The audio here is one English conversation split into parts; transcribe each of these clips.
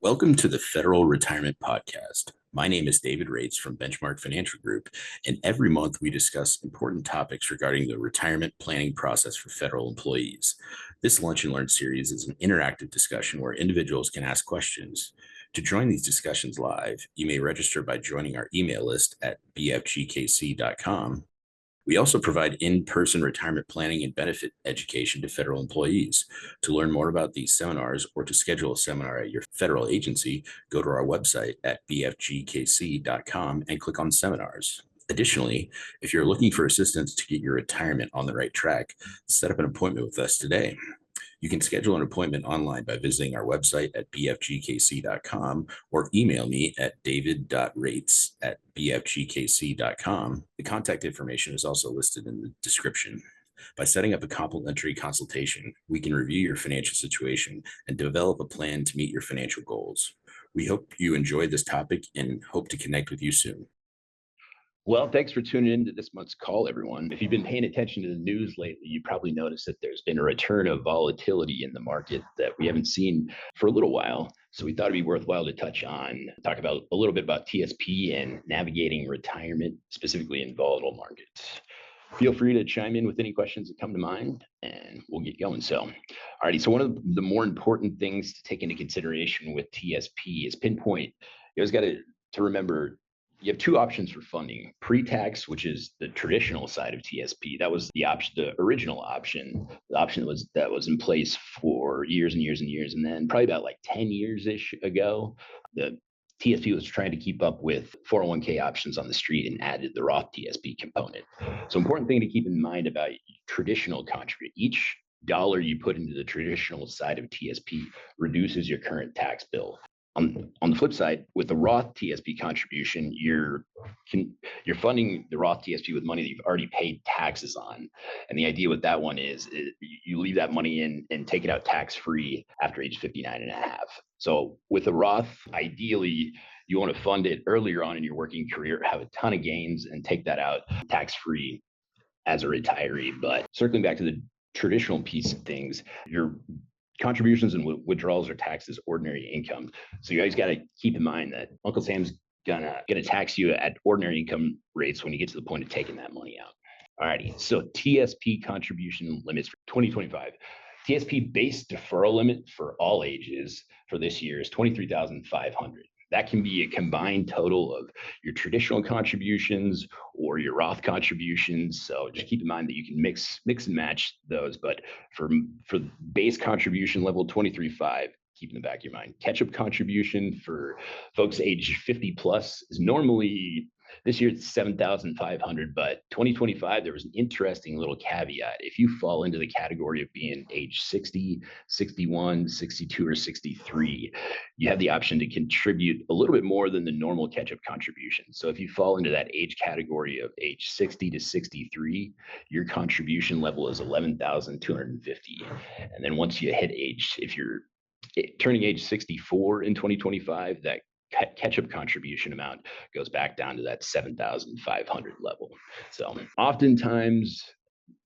Welcome to the Federal Retirement Podcast. My name is David Rates from Benchmark Financial Group, and every month we discuss important topics regarding the retirement planning process for federal employees. This Lunch and Learn series is an interactive discussion where individuals can ask questions. To join these discussions live, you may register by joining our email list at bfgkc.com. We also provide in-person retirement planning and benefit education to federal employees. To learn more about these seminars or to schedule a seminar at your federal agency, go to our website at bfgkc.com and click on seminars. Additionally, if you're looking for assistance to get your retirement on the right track, set up an appointment with us today. You can schedule an appointment online by visiting our website at bfgkc.com or email me at david.rates@bfgkc.com. The contact information is also listed in the description. By setting up a complimentary consultation, we can review your financial situation and develop a plan to meet your financial goals. We hope you enjoyed this topic and hope to connect with you soon. Well, thanks for tuning in to this month's call, everyone. If you've been paying attention to the news lately, you probably noticed that there's been a return of volatility in the market that we haven't seen for a little while. So we thought it'd be worthwhile to talk about a little bit about TSP and navigating retirement, specifically in volatile markets. Feel free to chime in with any questions that come to mind and we'll get going. Alrighty. So one of the more important things to take into consideration with TSP is pinpoint. You always got to remember you have two options for funding: pre-tax, which is the traditional side of TSP. That was the option, the original option, the option that was in place for years and years and years. And then probably about like 10 years-ish ago, the TSP was trying to keep up with 401k options on the street and added the Roth TSP component. So important thing to keep in mind about traditional contribute. Each dollar you put into the traditional side of TSP reduces your current tax bill. On the flip side, with the Roth TSP contribution, you're funding the Roth TSP with money that you've already paid taxes on. And the idea with that one is you leave that money in and take it out tax-free after age 59 and a half. So with the Roth, ideally, you want to fund it earlier on in your working career, have a ton of gains, and take that out tax-free as a retiree. But circling back to the traditional piece of things, your contributions and withdrawals are taxed as ordinary income. So you always got to keep in mind that Uncle Sam's gonna tax you at ordinary income rates when you get to the point of taking that money out. Alrighty, so TSP contribution limits for 2025. TSP base deferral limit for all ages for this year is $23,500. That can be a combined total of your traditional contributions or your Roth contributions. So just keep in mind that you can mix and match those. But for base contribution level 23.5, keep in the back of your mind. Catch-up contribution for folks age 50 plus is normally, this year it's 7,500, but 2025, there was an interesting little caveat. If you fall into the category of being age 60, 61, 62, or 63, you have the option to contribute a little bit more than the normal catch-up contribution. So if you fall into that age category of age 60 to 63, your contribution level is 11,250. And then once you hit if you're turning age 64 in 2025, that catch-up contribution amount goes back down to that 7,500 level. So oftentimes,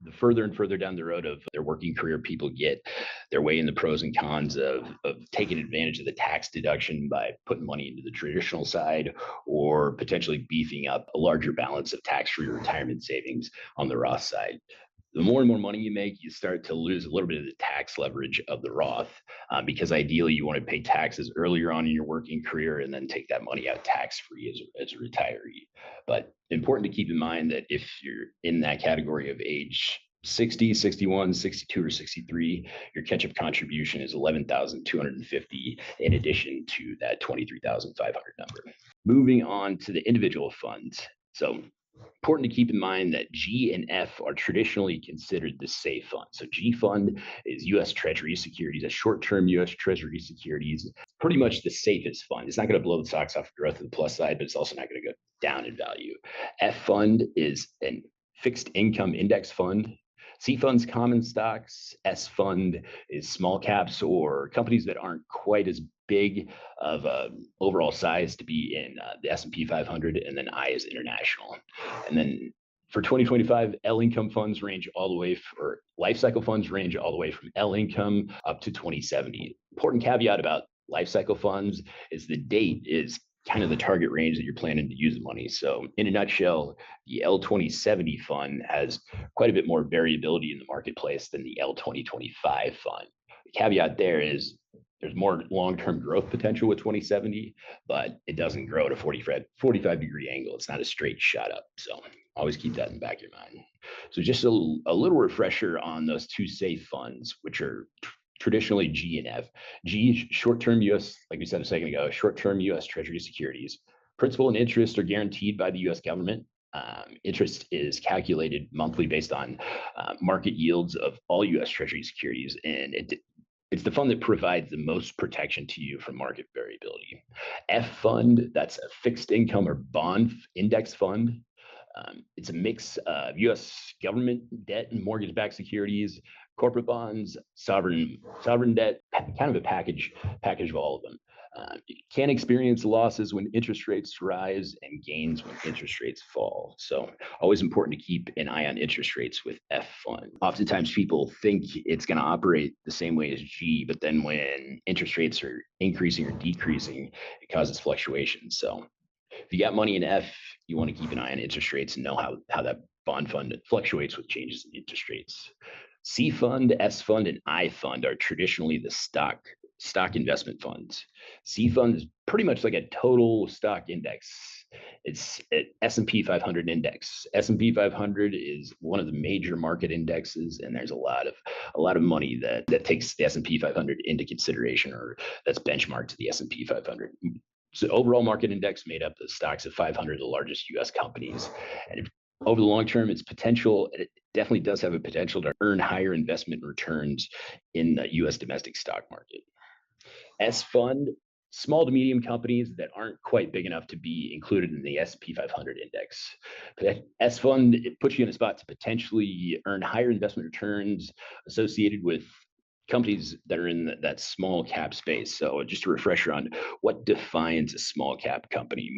the further and further down the road of their working career people get, they're weighing the pros and cons of taking advantage of the tax deduction by putting money into the traditional side or potentially beefing up a larger balance of tax-free retirement savings on the Roth side. The more and more money you make, you start to lose a little bit of the tax leverage of the Roth because ideally you want to pay taxes earlier on in your working career and then take that money out tax-free as a retiree. But important to keep in mind that if you're in that category of age 60, 61, 62, or 63, your catch-up contribution is 11,250 in addition to that 23,500 number. Moving on to the individual funds. So important to keep in mind that G and F are traditionally considered the safe fund. So G fund is U.S. Treasury securities, a short-term U.S. Treasury securities, pretty much the safest fund. It's not going to blow the socks off your growth to the plus side, but it's also not going to go down in value. F fund is a fixed income index fund. C fund's common stocks. S fund is small caps or companies that aren't quite as big of overall size to be in the S&P 500, and then I is international. And then for 2025, L income funds range all the way, or life cycle funds range all the way from L income up to 2070. Important caveat about life cycle funds is the date is kind of the target range that you're planning to use the money. So in a nutshell, the L2070 fund has quite a bit more variability in the marketplace than the L2025 fund. The caveat there is there's more long-term growth potential with 2070, but it doesn't grow at a 45-degree angle. It's not a straight shot up. So always keep that in the back of your mind. So just a little refresher on those two safe funds, which are traditionally G and F. G, short-term U.S., like we said a second ago, short-term U.S. Treasury securities. Principal and interest are guaranteed by the U.S. government. Interest is calculated monthly based on market yields of all U.S. Treasury securities, and it's the fund that provides the most protection to you from market variability. F fund, that's a fixed income or bond index fund. It's a mix of U.S. government debt and mortgage-backed securities, corporate bonds, sovereign debt, kind of a package of all of them. You can experience losses when interest rates rise and gains when interest rates fall. So always important to keep an eye on interest rates with F fund. Oftentimes people think it's going to operate the same way as G, but then when interest rates are increasing or decreasing, it causes fluctuations. So if you got money in F, you want to keep an eye on interest rates and know how that bond fund fluctuates with changes in interest rates. C fund, S fund, and I fund are traditionally the stock investment funds. C fund is pretty much like a total stock index. It's an S&P 500 index. S&P 500 is one of the major market indexes, and there's a lot of money that takes the S&P 500 into consideration, or that's benchmarked to the S&P 500. So overall market index made up the stocks of 500 of the largest U.S. companies. And over the long term, it definitely does have a potential to earn higher investment returns in the U.S. domestic stock market. S fund, small to medium companies that aren't quite big enough to be included in the S&P 500 index. But S fund, it puts you in a spot to potentially earn higher investment returns associated with companies that are in that small cap space. So just a refresher on what defines a small cap company.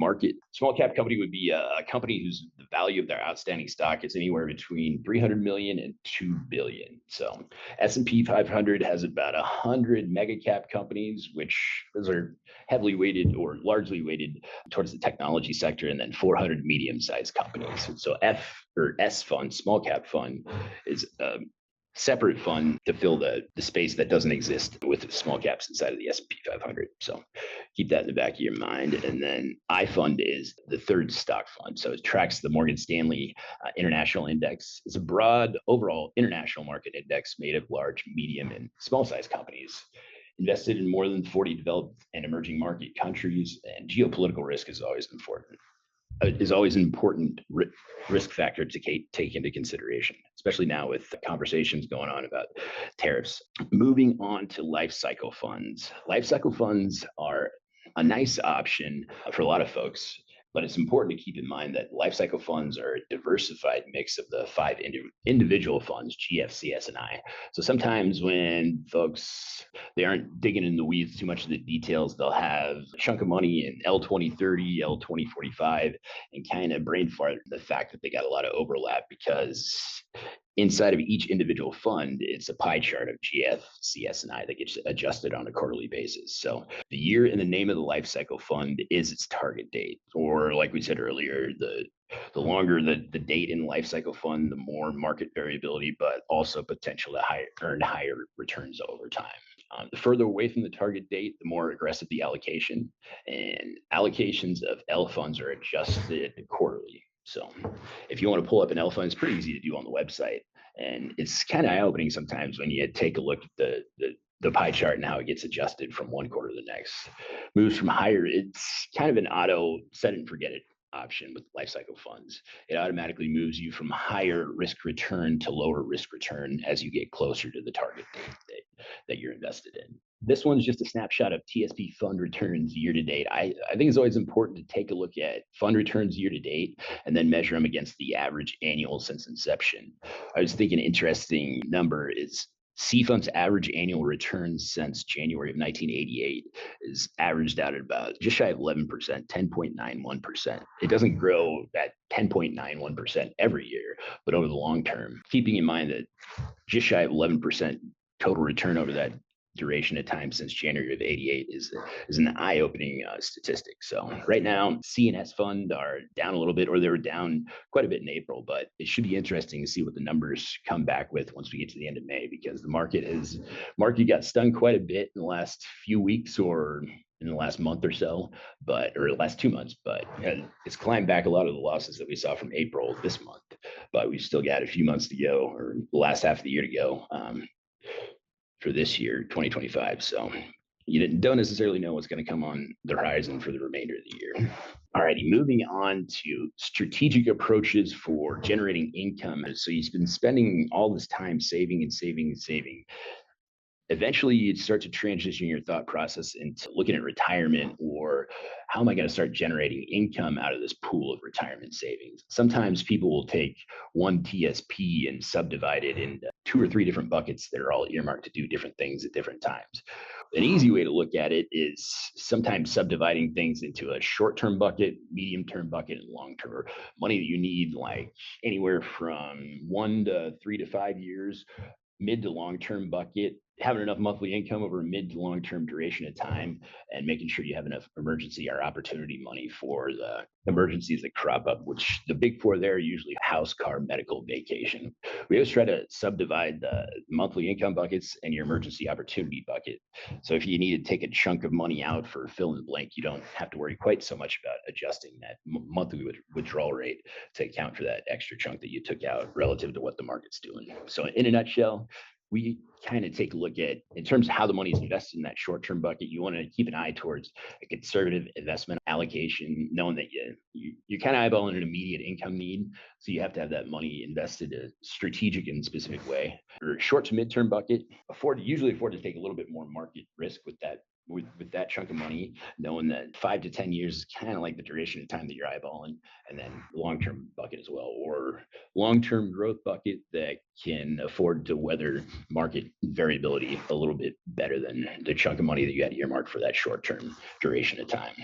Small cap company would be a company whose the value of their outstanding stock is anywhere between 300 million and 2 billion. So S&P 500 has about 100 mega cap companies, which those are heavily weighted or largely weighted towards the technology sector, and then 400 medium-sized companies. So F or S fund, small cap fund, is separate fund to fill the space that doesn't exist with small caps inside of the S&P 500. So keep that in the back of your mind. And then I fund is the third stock fund. So it tracks the Morgan Stanley International Index. It's a broad overall international market index made of large, medium, and small size companies invested in more than 40 developed and emerging market countries. And geopolitical risk is always an important risk factor to take into consideration, especially now with conversations going on about tariffs. Moving on to life cycle funds. Life cycle funds are a nice option for a lot of folks, but it's important to keep in mind that life cycle funds are a diversified mix of the 5 individual funds, G, F, C, S, and I. So sometimes when folks, they aren't digging in the weeds too much of the details, they'll have a chunk of money in L2030, L2045, and kind of brain fart the fact that they got a lot of overlap, because inside of each individual fund, it's a pie chart of GF, CS, and I that gets adjusted on a quarterly basis. So the year and the name of the life cycle fund is its target date. Or like we said earlier, the longer the date in the life cycle fund, the more market variability, but also potential to earn higher returns over time. The further away from the target date, the more aggressive the allocation. And allocations of L funds are adjusted quarterly. So if you want to pull up an L fund, it's pretty easy to do on the website. And it's kind of eye-opening sometimes when you take a look at the pie chart and how it gets adjusted from one quarter to the next. Moves from higher, it's kind of an auto set it and forget it option with life cycle funds. It automatically moves you from higher risk return to lower risk return as you get closer to the target date that you're invested in. This one's just a snapshot of TSP fund returns year to date. I think it's always important to take a look at fund returns year to date and then measure them against the average annual since inception. I was thinking an interesting number is C Fund's average annual return since January of 1988 is averaged out at about just shy of 11%, 10.91%. It doesn't grow at 10.91% every year, but over the long term, keeping in mind that just shy of 11% total return over that duration of time since January of '88 is an eye-opening statistic. So right now, C&S fund are down a little bit, or they were down quite a bit in April, but it should be interesting to see what the numbers come back with once we get to the end of May, because the market got stung quite a bit in the last few weeks, or in the last month or so, or the last 2 months, but it's climbed back a lot of the losses that we saw from April this month. But we've still got a few months to go, or the last half of the year to go, for this year, 2025. So you don't necessarily know what's going to come on the horizon for the remainder of the year. All righty, moving on to strategic approaches for generating income. So you've been spending all this time saving and saving and saving. Eventually you'd start to transition your thought process into looking at retirement, or how am I going to start generating income out of this pool of retirement savings? Sometimes people will take one TSP and subdivide it into 2 or 3 different buckets that are all earmarked to do different things at different times. An easy way to look at it is sometimes subdividing things into a short-term bucket, medium-term bucket, and long-term, money that you need like anywhere from 1 to 3 to 5 years. Mid to long-term bucket, having enough monthly income over a mid to long-term duration of time, and making sure you have enough emergency or opportunity money for the emergencies that crop up, which the big four there are usually house, car, medical, vacation. We always try to subdivide the monthly income buckets and your emergency opportunity bucket. So if you need to take a chunk of money out for fill in the blank, you don't have to worry quite so much about adjusting that monthly withdrawal rate to account for that extra chunk that you took out relative to what the market's doing. So in a nutshell, we kind of take a look at, in terms of how the money is invested in that short-term bucket, you want to keep an eye towards a conservative investment allocation, knowing that you're kind of eyeballing an immediate income need. So you have to have that money invested in a strategic and specific way. Or short to midterm bucket, usually afford to take a little bit more market risk with that chunk of money, knowing that 5 to 10 years is kind of like the duration of time that you're eyeballing. And then long-term bucket as well, or long-term growth bucket that can afford to weather market variability a little bit better than the chunk of money that you had earmarked for that short-term duration of time.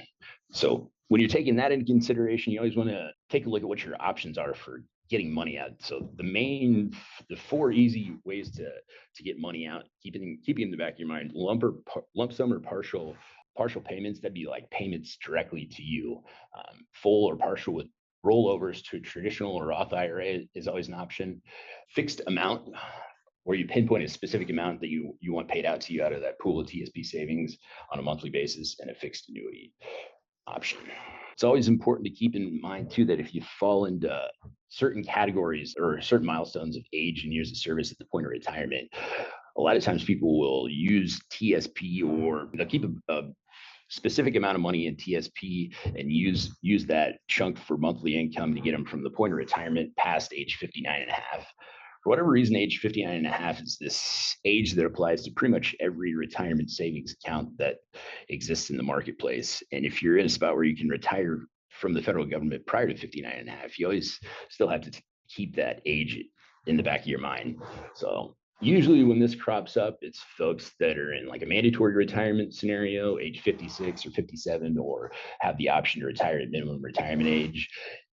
So when you're taking that into consideration, you always want to take a look at what your options are for getting money out. So the 4 easy ways to get money out, keeping in the back of your mind, lump sum or partial payments. That'd be like payments directly to you. Full or partial with rollovers to a traditional or Roth IRA is always an option. Fixed amount, where you pinpoint a specific amount that you want paid out to you out of that pool of TSP savings on a monthly basis, and a fixed annuity option. It's always important to keep in mind too that if you fall into certain categories or certain milestones of age and years of service at the point of retirement, a lot of times people will use TSP, or they'll keep a specific amount of money in TSP and use that chunk for monthly income to get them from the point of retirement past age 59 and a half. For whatever reason, age 59 and a half is this age that applies to pretty much every retirement savings account that exists in the marketplace. And if you're in a spot where you can retire from the federal government prior to 59 and a half, you always still have to keep that age in the back of your mind. So usually when this crops up, it's folks that are in like a mandatory retirement scenario, age 56 or 57, or have the option to retire at minimum retirement age.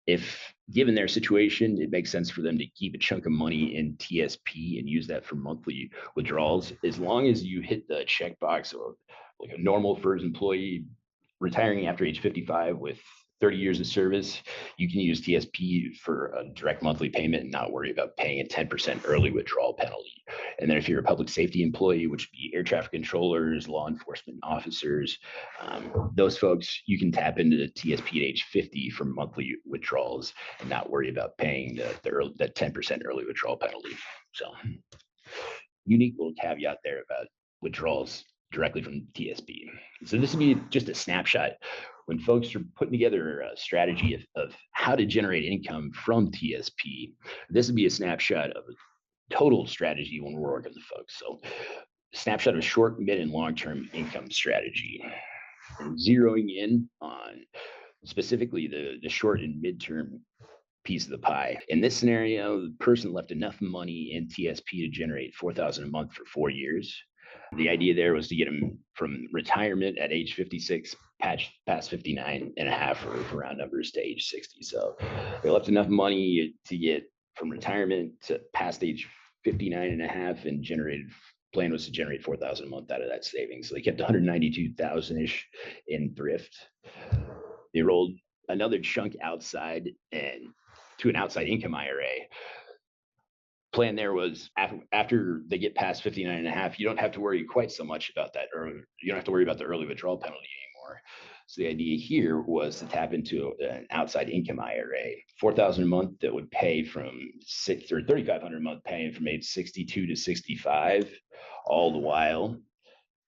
If given their situation, it makes sense for them to keep a chunk of money in TSP and use that for monthly withdrawals, as long as you hit the checkbox of like a normal FERS employee retiring after age 55 with 30 years of service. You can use TSP for a direct monthly payment and not worry about paying a 10% early withdrawal penalty. And then if you're a public safety employee, which would be air traffic controllers, law enforcement officers, those folks, you can tap into the TSP at age 50 for monthly withdrawals and not worry about paying that 10% early withdrawal penalty. So unique little caveat there about withdrawals directly from TSP. So this would be just a snapshot when folks are putting together a strategy of how to generate income from TSP. This would be a snapshot of a total strategy when we're working with folks. So snapshot of short, mid, and long-term income strategy, and zeroing in on specifically the short and mid-term piece of the pie. In this scenario, the person left enough money in TSP to generate $4,000 a month for 4 years. The idea there was to get them from retirement at age 56 past 59 and a half, or for round numbers to age 60. So they left enough money to get from retirement to past age 59 and a half and generated plan was to generate $4,000 a month out of that savings. So they kept 192,000-ish in thrift. They rolled another chunk outside and to an outside income IRA. Plan there was after they get past 59 and a half, you don't have to worry quite so much about that, or you don't have to worry about the early withdrawal penalty anymore. So the idea here was to tap into an outside income IRA, 4,000 a month that would pay from 3,500 a month, paying from age 62 to 65, all the while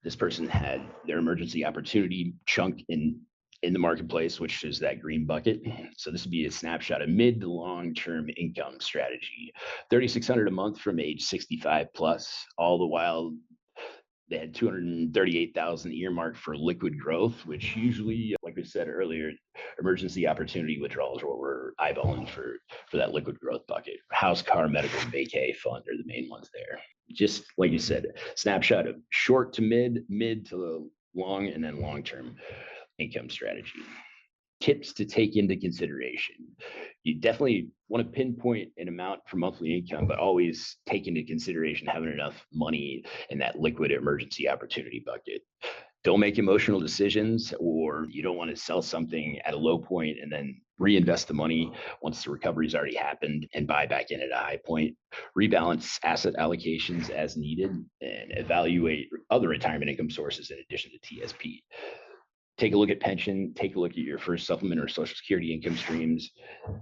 this person had their emergency opportunity chunk in the marketplace, which is that green bucket. So this would be a snapshot of mid to long-term income strategy. 3,600 a month from age 65 plus, all the while they had 238,000 earmarked for liquid growth, which usually, like we said earlier, emergency opportunity withdrawals are what we're eyeballing for that liquid growth bucket. House, car, medical, vacay fund are the main ones there. Just like you said, snapshot of short to mid to long, and then long-term income strategy. Tips to take into consideration. You definitely want to pinpoint an amount for monthly income, but always take into consideration having enough money in that liquid emergency opportunity bucket. Don't make emotional decisions, or you don't want to sell something at a low point and then reinvest the money once the recovery's already happened and buy back in at a high point. Rebalance asset allocations as needed and evaluate other retirement income sources in addition to TSP. Take a look at pension, take a look at your first supplement or social security income streams,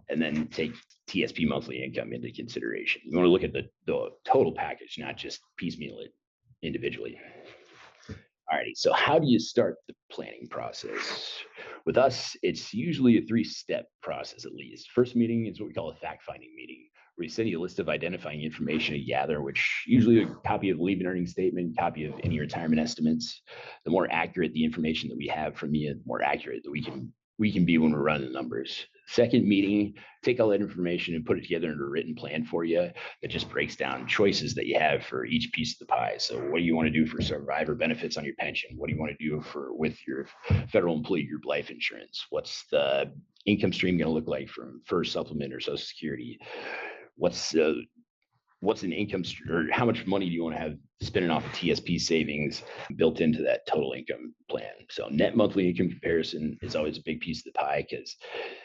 and then take TSP monthly income into consideration. You want to look at the total package, not just piecemeal it individually. Alrighty, so how do you start the planning process? With us, it's usually a 3-step process at least. First meeting is what we call a fact-finding meeting, where we send you a list of identifying information to gather, which usually a copy of the leave and earning statement, copy of any retirement estimates. The more accurate the information that we have from you, the more accurate that we can be when we're running the numbers. Second meeting, take all that information and put it together into a written plan for you that just breaks down choices that you have for each piece of the pie. So what do you want to do for survivor benefits on your pension? What do you want to do with your federal employee group life insurance? What's the income stream going to look like from first supplement or social security? What's an income or how much money do you want to have spinning off of TSP savings built into that total income plan? So net monthly income comparison is always a big piece of the pie, because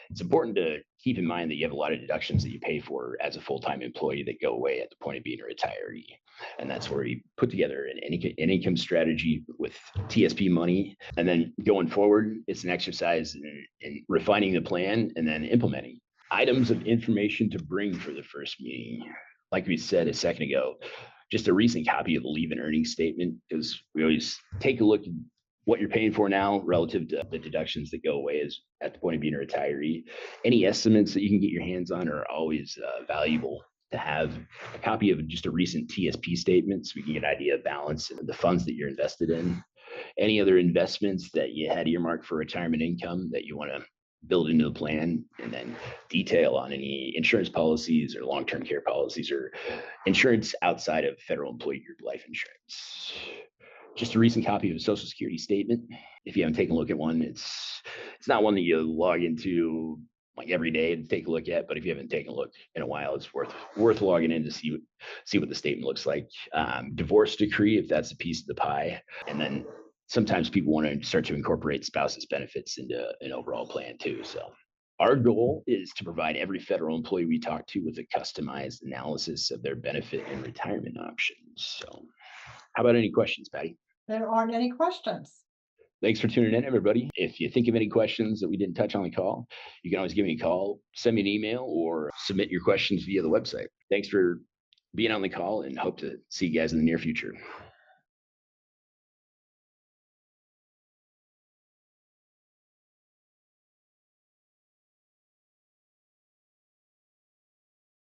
it's important to keep in mind that you have a lot of deductions that you pay for as a full-time employee that go away at the point of being a retiree. And that's where you put together an income strategy with TSP money. And then going forward, it's an exercise in refining the plan and then implementing. Items of information to bring for the first meeting. Like we said a second ago, just a recent copy of the leave and earnings statement, because we always take a look at what you're paying for now relative to the deductions that go away as at the point of being a retiree. Any estimates that you can get your hands on are always valuable to have. A copy of just a recent TSP statement so we can get an idea of balance and the funds that you're invested in. Any other investments that you had earmarked for retirement income that you want to build into the plan, and then detail on any insurance policies or long-term care policies or insurance outside of federal employee group life insurance. Just a recent copy of a social security statement. If you haven't taken a look at one, it's not one that you log into like every day to take a look at, but if you haven't taken a look in a while, it's worth logging in to see what the statement looks like. Divorce decree, if that's a piece of the pie. And then sometimes people want to start to incorporate spouses benefits into an overall plan too. So our goal is to provide every federal employee we talk to with a customized analysis of their benefit and retirement options. So how about any questions, Patty? There aren't any questions. Thanks for tuning in, everybody. If you think of any questions that we didn't touch on the call, you can always give me a call, send me an email, or submit your questions via the website. Thanks for being on the call, and hope to see you guys in the near future.